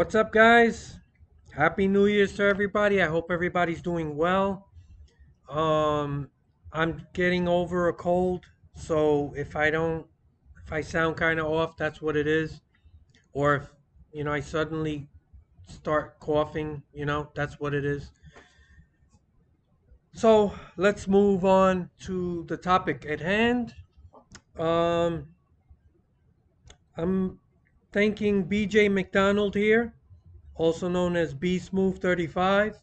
What's up, guys? Happy New Year's to everybody. I hope everybody's doing well. Um, I'm getting over a cold, so if I sound kind of off, that's what it is. Or if, I suddenly start coughing, that's what it is. So let's move on to the topic at hand. Um, I'm thanking BJ McDonald here, also known as B Smooth 35,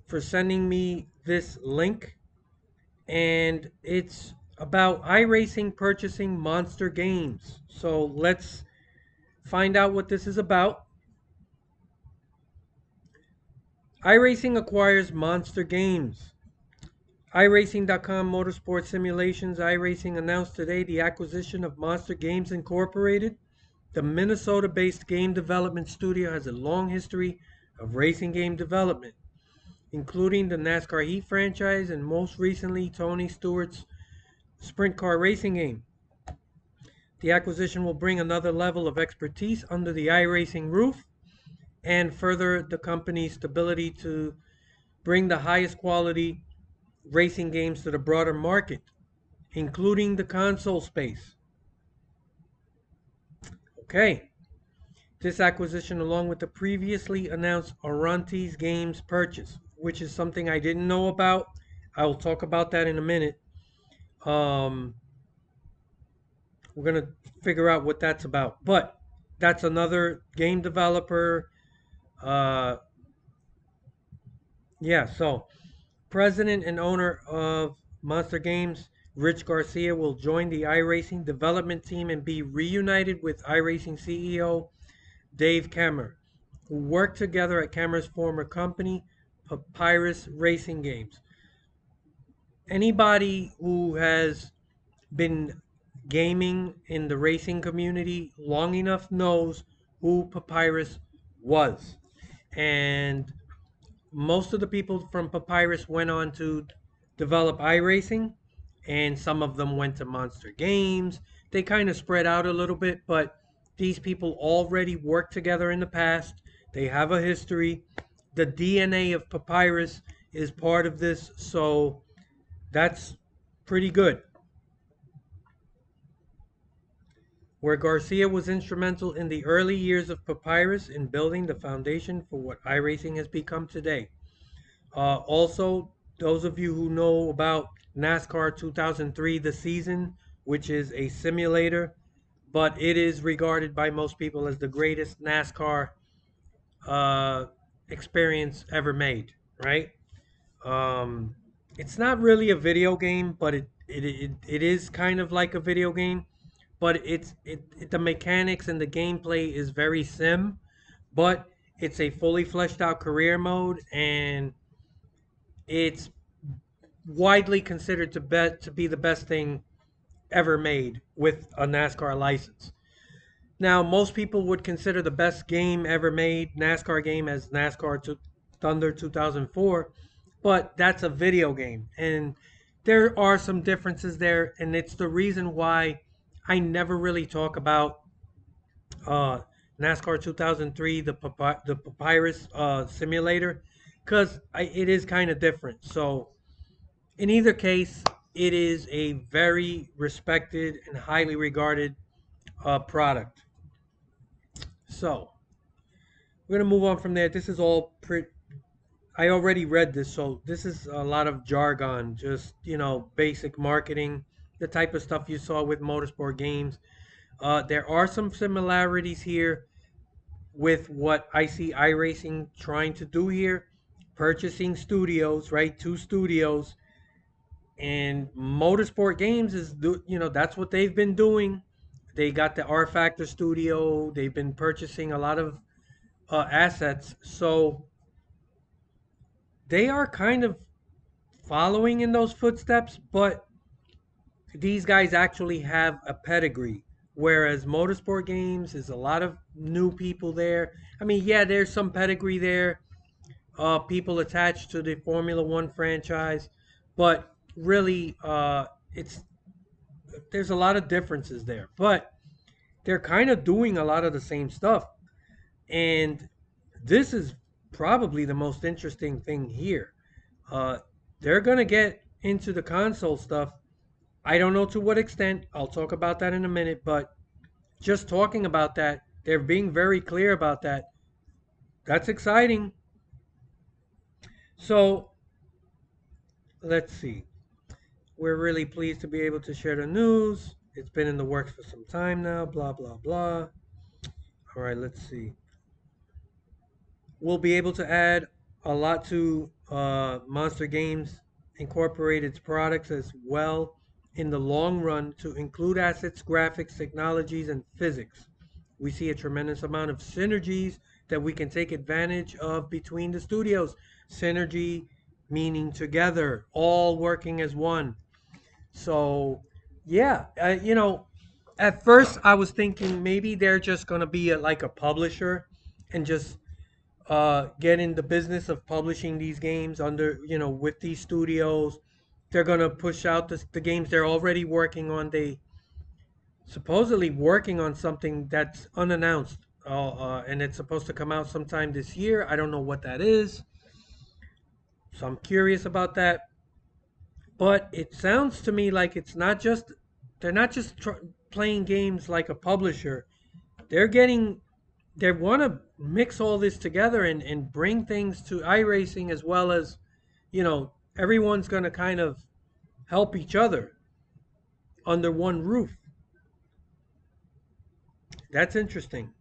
for sending me this link, and it's about iRacing purchasing Monster Games. So let's find out what this is about. iRacing acquires Monster Games. iRacing.com Motorsport Simulations. iRacing announced today the acquisition of Monster Games Incorporated. The Minnesota-based game development studio has a long history of racing game development, including the NASCAR Heat franchise and most recently Tony Stewart's sprint car racing game. The acquisition will bring another level of expertise under the iRacing roof and further the company's ability to bring the highest quality racing games to the broader market, including the console space. Okay, this acquisition, along with the previously announced Orontes Games purchase, which is something I didn't know about. I will talk about that in a minute. Um, we're going to figure out what that's about. But that's another game developer. Uh, so president and owner of Monster Games, Rich Garcia, will join the iRacing development team and be reunited with iRacing CEO Dave Kammer, who worked together at Kammer's former company, Papyrus Racing Games. Anybody who has been gaming in the racing community long enough knows who Papyrus was. And most of the people from Papyrus went on to develop iRacing, and some of them went to Monster Games. They kind of spread out a little bit, but these people already worked together in the past. They have a history. The DNA of Papyrus is part of this, so that's pretty good. Where Garcia was instrumental in the early years of Papyrus in building the foundation for what iRacing has become today. Also, those of you who know about NASCAR 2003, the season, which is a simulator, but it is regarded by most people as the greatest NASCAR uh, experience ever made, right? Um, it's not really a video game, but it is kind of like a video game, but the mechanics and the gameplay is very sim, but it's a fully fleshed out career mode, and it's widely considered to be the best thing ever made with a NASCAR license. Now, most people would consider the best game ever made, NASCAR game, as Thunder 2004, but that's a video game, and there are some differences there, and it's the reason why I never really talk about uh, NASCAR 2003, the Papyrus simulator, because it is kind of different. So in either case, it is a very respected and highly regarded product. So we're gonna move on from there. This is all I already read this, so this is a lot of jargon, just basic marketing, the type of stuff you saw with motorsport games. There are some similarities here with what I see iRacing trying to do here, purchasing studios, right? Two studios, and Motorsport Games that's what they've been doing. They got the R Factor studio. They've been purchasing a lot of assets, so they are kind of following in those footsteps. But these guys actually have a pedigree, whereas Motorsport Games is a lot of new people there. I mean, yeah, there's some pedigree there, people attached to the Formula One franchise, but really, it's there's a lot of differences there. But they're kind of doing a lot of the same stuff, and this is probably the most interesting thing here. Uh, they're gonna get into the console stuff. I don't know to what extent. I'll talk about that in a minute, but just talking about that, they're being very clear about that. That's exciting. So let's see. We're really pleased to be able to share the news. It's been in the works for some time now. Blah blah blah. All right, let's see. We'll be able to add a lot to Monster Games incorporate its products as well in the long run to include assets, graphics, technologies, and physics. We see a tremendous amount of synergies that we can take advantage of between the studios. Synergy meaning together, all working as one. So, yeah, at first I was thinking maybe they're just going to be like a publisher and just get in the business of publishing these games under, with these studios. They're gonna push out the games they're already working on. They supposedly working on something that's unannounced, and it's supposed to come out sometime this year. I don't know what that is, so I'm curious about that. But it sounds to me like they're not just playing games like a publisher. They're getting they want to mix all this together and bring things to iRacing as well as, everyone's going to kind of help each other under one roof. That's interesting.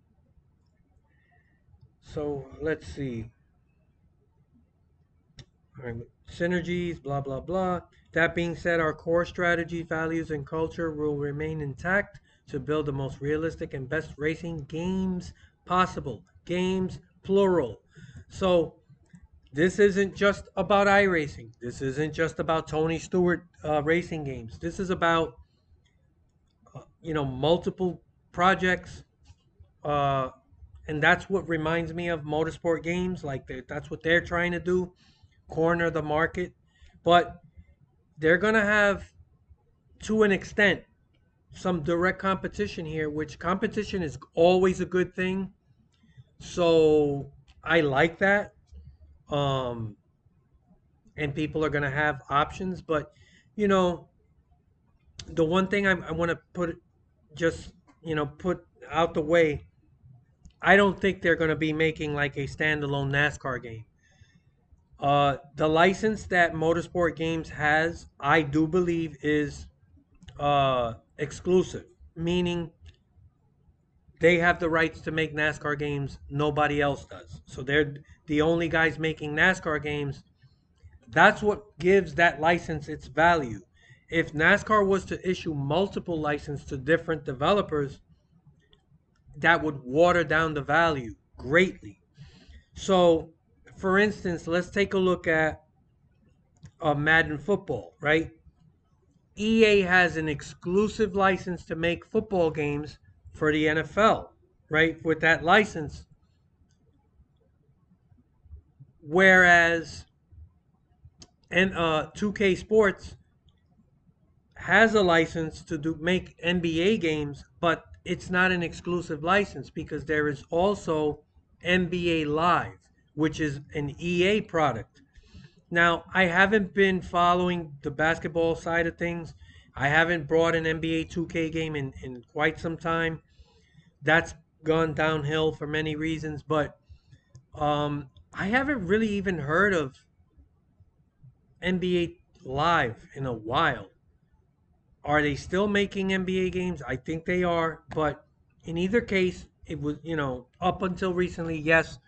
So let's see. All right, synergies, blah, blah, blah. That being said, our core strategy, values, and culture will remain intact to build the most realistic and best racing games possible. Games, plural. So this isn't just about iRacing. This isn't just about Tony Stewart racing games. This is about multiple projects, uh, and that's what reminds me of motorsport games. Like that's what they're trying to do, corner the market. But they're gonna have, to an extent, some direct competition here, which competition is always a good thing. So I like that. Um, and people are gonna have options, but you know the one thing I want to just put out the way, I don't think they're going to be making like a standalone NASCAR game. The license that Motorsport Games has, I do believe, is exclusive, meaning they have the rights to make NASCAR games. Nobody else does. So they're the only guys making NASCAR games. That's what gives that license its value. If NASCAR was to issue multiple licenses to different developers, that would water down the value greatly. So, for instance, let's take a look at Madden football, right? EA has an exclusive license to make football games for the NFL, right? With that license, whereas 2K Sports has a license to make NBA games, but it's not an exclusive license because there is also NBA Live, which is an EA product. Now, I haven't been following the basketball side of things. I haven't brought an NBA 2K game in quite some time. That's gone downhill for many reasons, but I haven't really even heard of NBA Live in a while. Are they still making NBA games? I think they are, but in either case, it was, up until recently, yes,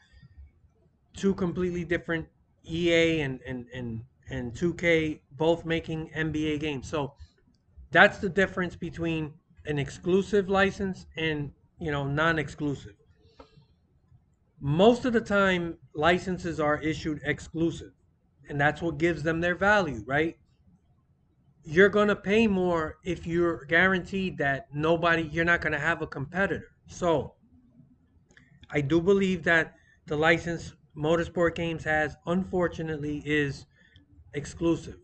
two completely different EA and 2K both making NBA games. So that's the difference between an exclusive license and, non-exclusive. Most of the time, licenses are issued exclusive, and that's what gives them their value, right? You're going to pay more if you're guaranteed that you're not going to have a competitor. So I do believe that the license Motorsport Games has, unfortunately, is exclusive.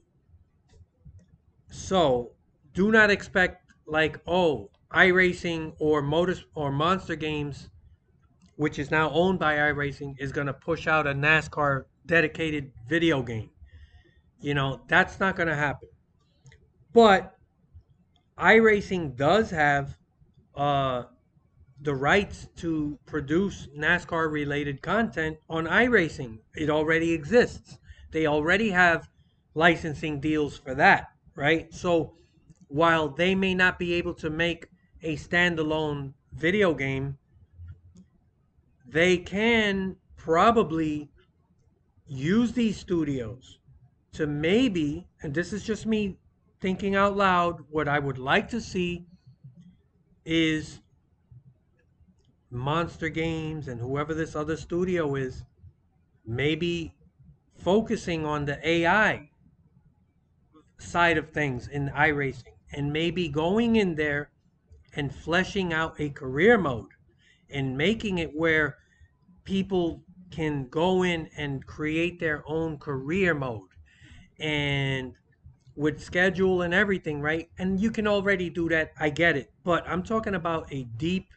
So do not expect like, oh, iRacing or Monster Games which is now owned by iRacing, is going to push out a NASCAR dedicated video game. That's not going to happen. But iRacing does have uh, the rights to produce NASCAR related content on iRacing. It already exists. They already have licensing deals for that, right? So while they may not be able to make a standalone video game, they can probably use these studios to maybe, and this is just me thinking out loud, what I would like to see is Monster Games and whoever this other studio is, maybe focusing on the AI side of things in iRacing and maybe going in there and fleshing out a career mode and making it where people can go in and create their own career mode and with schedule and everything, right? And you can already do that. I get it. But I'm talking about a deep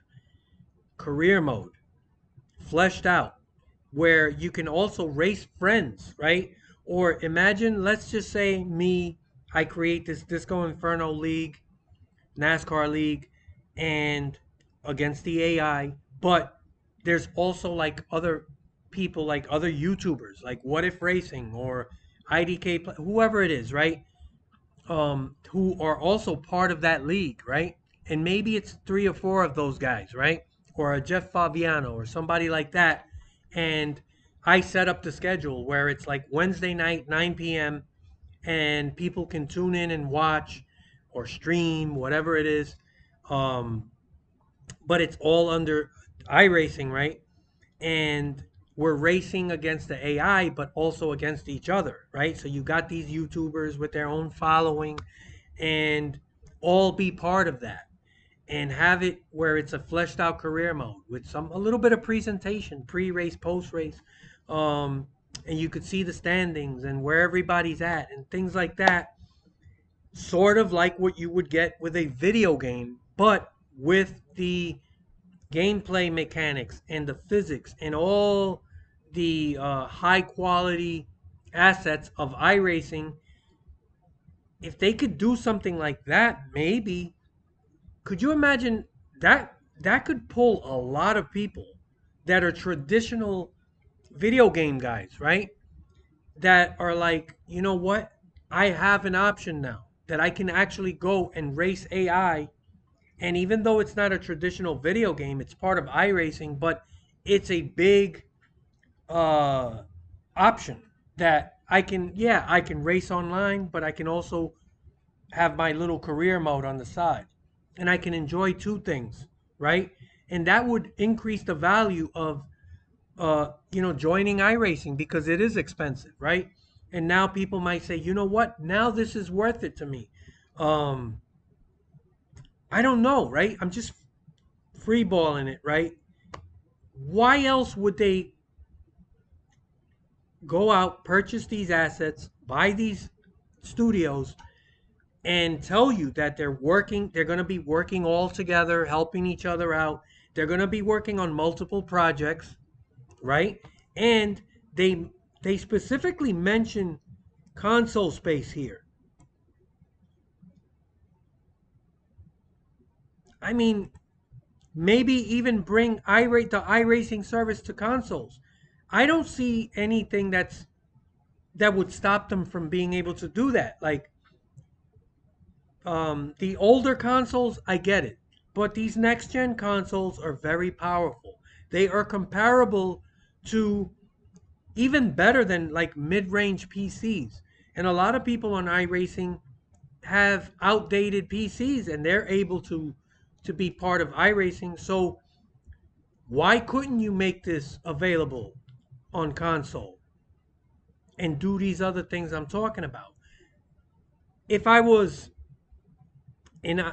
career mode, fleshed out, where you can also race friends, right? Or imagine, let's just say me, I create this Disco Inferno League, NASCAR League, and against the AI, but there's also like other people, like other YouTubers, like What If Racing or IDK, whoever it is, right? Who are also part of that league, right? And maybe it's three or four of those guys, right? Or a Jeff Fabiano or somebody like that. And I set up the schedule where it's like Wednesday night, 9 p.m., and people can tune in and watch or stream, whatever it is. Um, but it's all under iRacing, right? And we're racing against the AI, but also against each other, right? So you got these YouTubers with their own following and all be part of that and have it where it's a fleshed out career mode with a little bit of presentation, pre-race, post-race. Um, and you could see the standings and where everybody's at and things like that, sort of like what you would get with a video game, but with the gameplay mechanics and the physics and all the high quality assets of iRacing. If they could do something like that, maybe, could you imagine that could pull a lot of people that are traditional video game guys, right? That are like, you know what? I have an option now that I can actually go and race AI. And even though it's not a traditional video game, it's part of iRacing, but it's a big uh, option that I can race online, but I can also have my little career mode on the side. And I can enjoy two things, right? And that would increase the value of, joining iRacing because it is expensive, right? And now people might say, you know what? Now this is worth it to me. Um, I don't know, right? I'm just freeballing it, right? Why else would they go out, purchase these assets, buy these studios, and tell you that they're going to be working all together, helping each other out. They're going to be working on multiple projects, right? And they specifically mention console space here. I mean, maybe even bring the iRacing service to consoles. I don't see anything that would stop them from being able to do that. Like the older consoles, I get it, but these next gen consoles are very powerful. They are comparable to, even better than, like mid range PCs. And a lot of people on iRacing have outdated PCs, and they're able to be part of iRacing. So why couldn't you make this available on console and do these other things I'm talking about? If I was in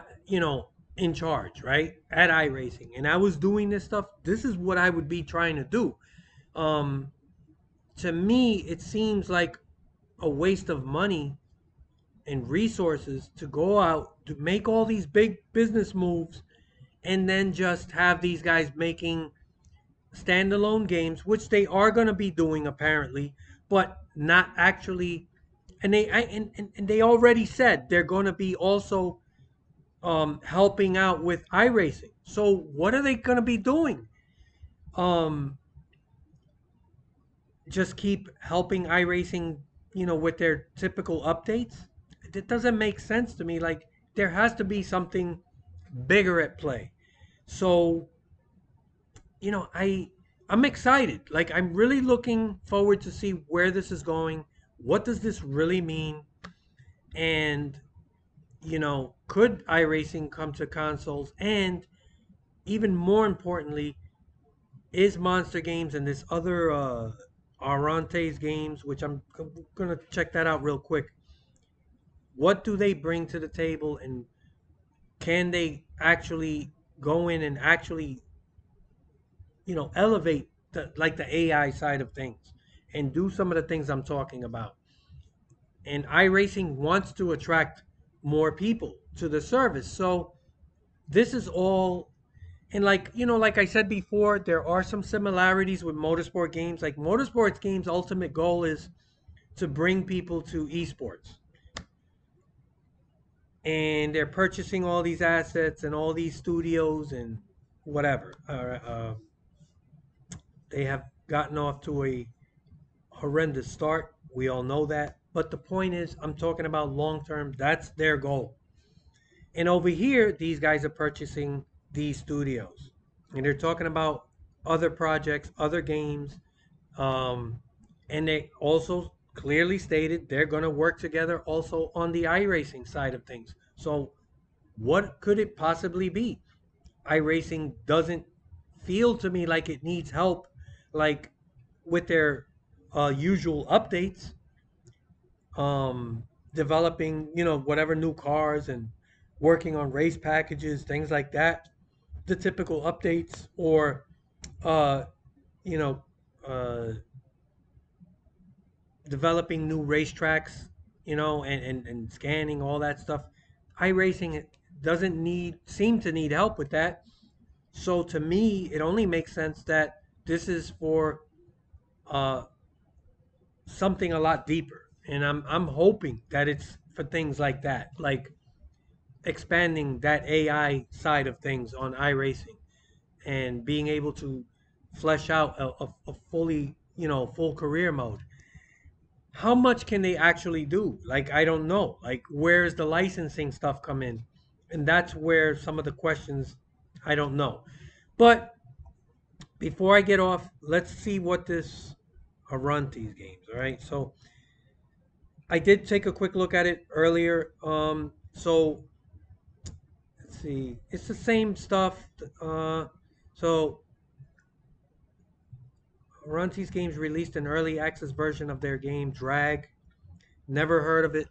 in charge, right, at iRacing, and I was doing this stuff, this is what I would be trying to do. Um, to me, it seems like a waste of money and resources to go out to make all these big business moves and then just have these guys making standalone games, which they are going to be doing apparently, but not actually. And and they already said they're going to be also helping out with iRacing. So what are they going to be doing? Um, just keep helping iRacing, with their typical updates? It doesn't make sense to me. Like there has to be something bigger at play. So, I'm excited. Like I'm really looking forward to see where this is going. What does this really mean? And, could iRacing come to consoles? And even more importantly, is Monster Games and this other Orontes games, which I'm gonna check that out real quick. What do they bring to the table, and can they actually go in and actually, elevate the AI side of things and do some of the things I'm talking about? And iRacing wants to attract more people to the service, so this is all. And like I said before, there are some similarities with motorsport games. Like motorsports games, ultimate goal is to bring people to esports. And they're purchasing all these assets and all these studios and whatever. They have gotten off to a horrendous start. We all know that. But the point is, I'm talking about long term. That's their goal. And over here, these guys are purchasing these studios. And they're talking about other projects, other games. Um, and they also clearly stated they're going to work together also on the iRacing side of things. So, what could it possibly be? iRacing doesn't feel to me like it needs help, like with their usual updates, um, developing, whatever new cars and working on race packages, things like that. The typical updates, or uh, you know, uh, developing new racetracks, and scanning all that stuff. iRacing doesn't seem to need help with that. So to me, it only makes sense that this is for uh, something a lot deeper, and I'm hoping that it's for things like that, like expanding that AI side of things on iRacing and being able to flesh out a fully, full career mode. How much can they actually do? Like, I don't know. Like, where's the licensing stuff come in? And that's where some of the questions I don't know. But before I get off, let's see what this Orontes games. All right. So I did take a quick look at it earlier. So let's see. It's the same stuff. So Orontes Games released an early access version of their game Drag. Never heard of it.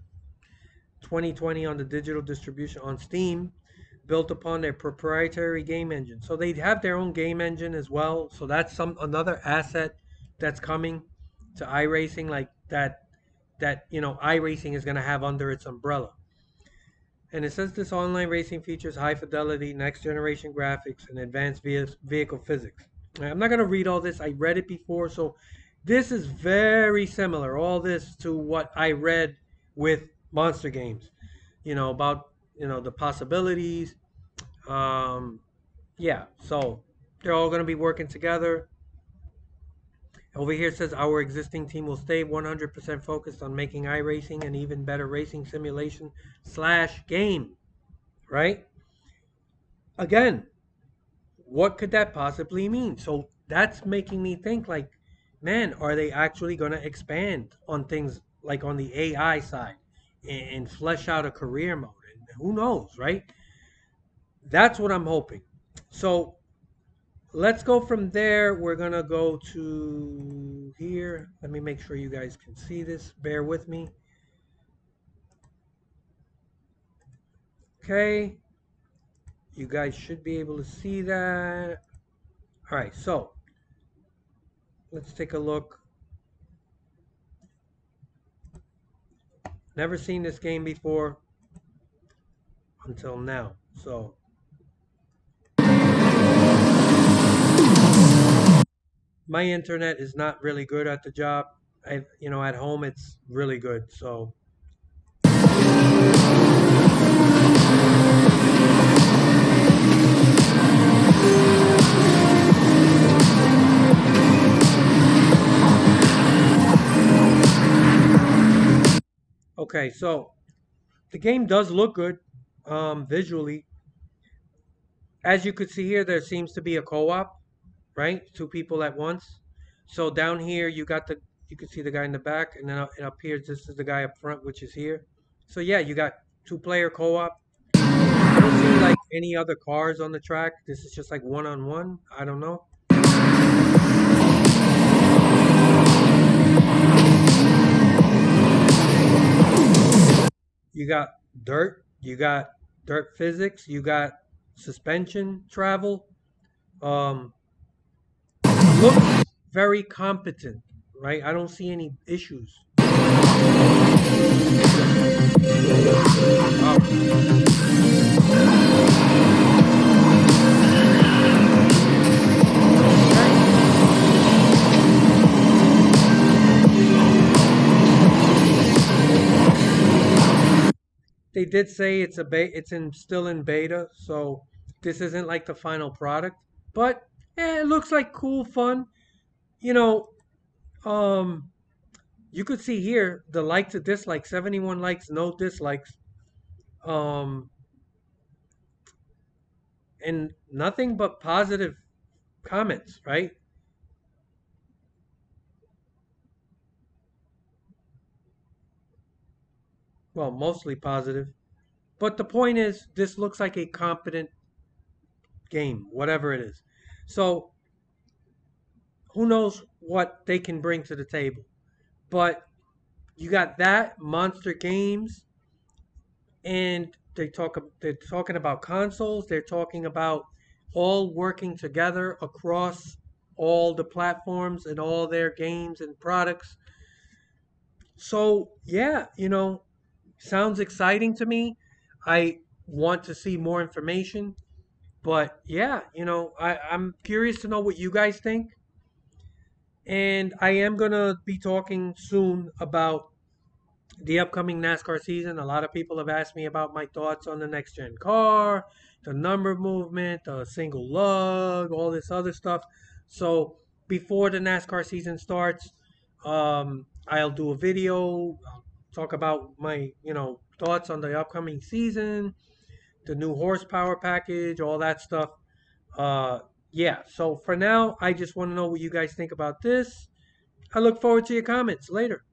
2020 on the digital distribution on Steam, built upon their proprietary game engine. So they have their own game engine as well. So that's some another asset that's coming to iRacing, like that iRacing is going to have under its umbrella. And it says this online racing features high fidelity, next generation graphics, and advanced vehicle physics. I'm not going to read all this. I read it before. So this is very similar, all this, to what I read with Monster Games, about, the possibilities. Um, yeah, so they're all going to be working together. Over here it says our existing team will stay 100% focused on making iRacing an even better racing simulation slash game, right? Again, what could that possibly mean? So that's making me think, like, man, are they actually going to expand on things like on the AI side and flesh out a career mode? And who knows, right? That's what I'm hoping. So let's go from there. We're going to go to here. Let me make sure you guys can see this. Bear with me. Okay. You guys should be able to see that. All right. So let's take a look. Never seen this game before until now. So My internet is not really good at the job. At home it's really good. So, okay, so the game does look good visually. As you could see here, there seems to be a co-op, right? Two people at once. So down here, you can see the guy in the back, and then up here, this is the guy up front, which is here. So yeah, you got two-player co-op. I don't see like any other cars on the track. This is just like one-on-one. I don't know. You got you got dirt physics, you got suspension travel. Um, looks very competent, right? I don't see any issues. Okay. They did say it's still in beta, so this isn't like the final product. But it looks like cool fun. You know, um, you could see here the like to dislike, 71 likes, no dislikes, um, and nothing but positive comments, right? Well, mostly positive. But the point is, this looks like a competent game, whatever it is. So who knows what they can bring to the table? But you got that Monster Games, and they're talking about consoles. They're talking about all working together across all the platforms and all their games and products. So yeah, sounds exciting to me. I want to see more information. But yeah, I'm curious to know what you guys think. And I am going to be talking soon about the upcoming NASCAR season. A lot of people have asked me about my thoughts on the next gen car, the number movement, the single lug, all this other stuff. So before the NASCAR season starts, I'll do a video, I'll talk about my, thoughts on the upcoming season, the new horsepower package, all that stuff. Uh, yeah, so for now, I just want to know what you guys think about this. I look forward to your comments later.